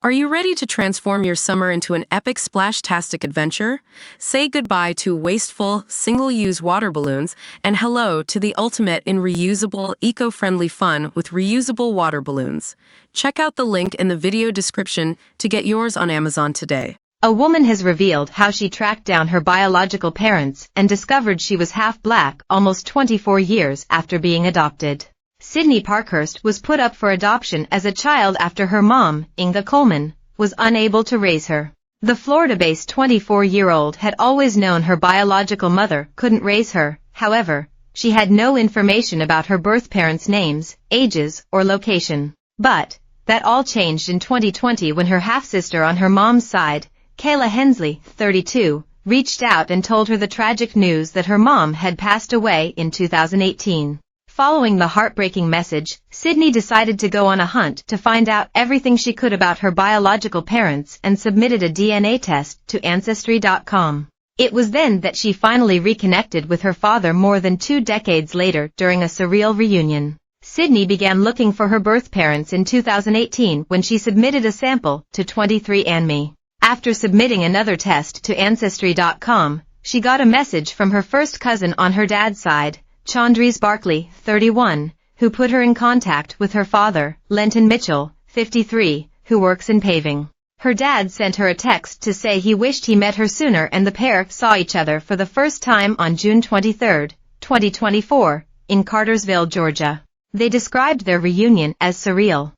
Are you ready to transform your summer into an epic splash-tastic adventure? Say goodbye to wasteful, single-use water balloons and hello to the ultimate in reusable, eco-friendly fun with reusable water balloons. Check out the link in the video description to get yours on Amazon today. A woman has revealed how she tracked down her biological parents and discovered she was half black almost 24 years after being adopted. Sydney Parkhurst was put up for adoption as a child after her mom, Inga Coleman, was unable to raise her. The Florida-based 24-year-old had always known her biological mother couldn't raise her. However, she had no information about her birth parents' names, ages, or location. But that all changed in 2020 when her half-sister on her mom's side, Kayla Hensley, 32, reached out and told her the tragic news that her mom had passed away in 2018. Following the heartbreaking message, Sydney decided to go on a hunt to find out everything she could about her biological parents and submitted a DNA test to Ancestry.com. It was then that she finally reconnected with her father more than 2 decades later during a surreal reunion. Sydney began looking for her birth parents in 2018 when she submitted a sample to 23andMe. After submitting another test to Ancestry.com, she got a message from her first cousin on her dad's side, Chandris Barkley, 31, who put her in contact with her father, Lenton Mitchell, 53, who works in paving. Her dad sent her a text to say he wished he met her sooner and the pair saw each other for the first time on June 23, 2024, in Cartersville, Georgia. They described their reunion as surreal.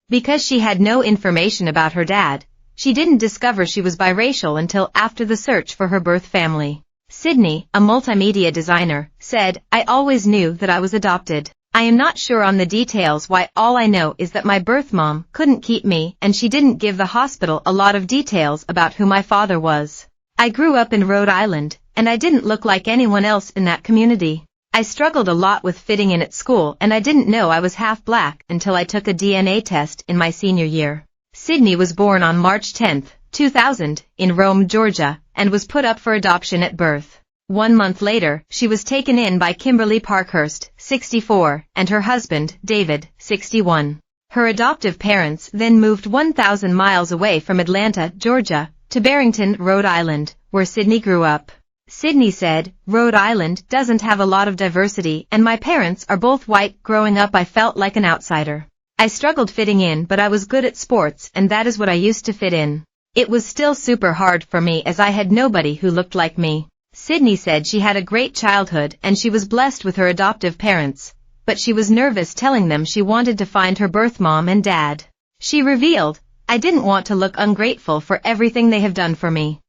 Because she had no information about her dad, she didn't discover she was biracial until after the search for her birth family. Sydney, a multimedia designer, said, "I always knew that I was adopted. I am not sure on the details why. All I know is that my birth mom couldn't keep me and she didn't give the hospital a lot of details about who my father was. I grew up in Rhode Island, and I didn't look like anyone else in that community. I struggled a lot with fitting in at school and I didn't know I was half black until I took a DNA test in my senior year." Sydney was born on March 10, 2000, in Rome, Georgia, and was put up for adoption at birth. 1 month later, she was taken in by Kimberly Parkhurst, 64, and her husband, David, 61. Her adoptive parents then moved 1,000 miles away from Atlanta, Georgia, to Barrington, Rhode Island, where Sydney grew up. Sydney said, "Rhode Island doesn't have a lot of diversity and my parents are both white. Growing up I felt like an outsider. I struggled fitting in, but I was good at sports and that is what I used to fit in. It was still super hard for me as I had nobody who looked like me." Sydney said she had a great childhood and she was blessed with her adoptive parents, but she was nervous telling them she wanted to find her birth mom and dad. She revealed, "I didn't want to look ungrateful for everything they have done for me.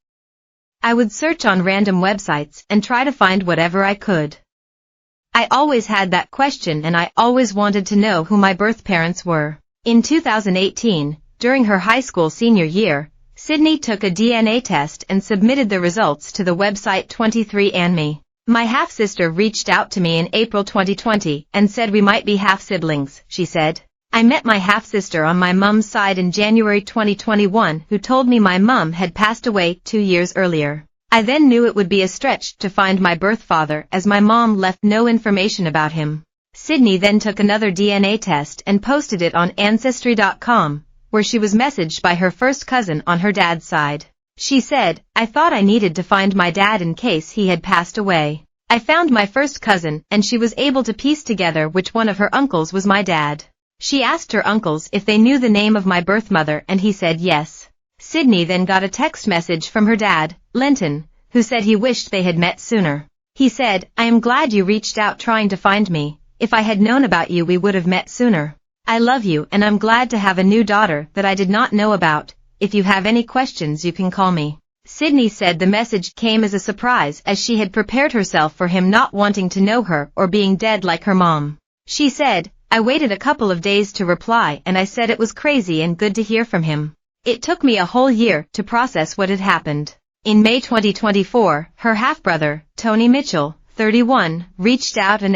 I would search on random websites and try to find whatever I could. I always had that question and I always wanted to know who my birth parents were." In 2018, during her high school senior year, Sydney took a DNA test and submitted the results to the website 23andMe. "My half-sister reached out to me in April 2020 and said we might be half-siblings," she said. "I met my half-sister on my mom's side in January 2021 who told me my mom had passed away 2 years earlier. I then knew it would be a stretch to find my birth father as my mom left no information about him." Sydney then took another DNA test and posted it on Ancestry.com, where she was messaged by her first cousin on her dad's side. She said, "I thought I needed to find my dad in case he had passed away. I found my first cousin and she was able to piece together which one of her uncles was my dad. She asked her uncles if they knew the name of my birth mother and he said yes." Sydney then got a text message from her dad, Lenton, who said he wished they had met sooner. He said, "I am glad you reached out trying to find me. If I had known about you we would have met sooner. I love you and I'm glad to have a new daughter that I did not know about. If you have any questions you can call me." Sydney said the message came as a surprise as she had prepared herself for him not wanting to know her or being dead like her mom. She said, "I waited a couple of days to reply and I said it was crazy and good to hear from him. It took me a whole year to process what had happened." In May 2024, her half-brother, Tony Mitchell, 31, reached out and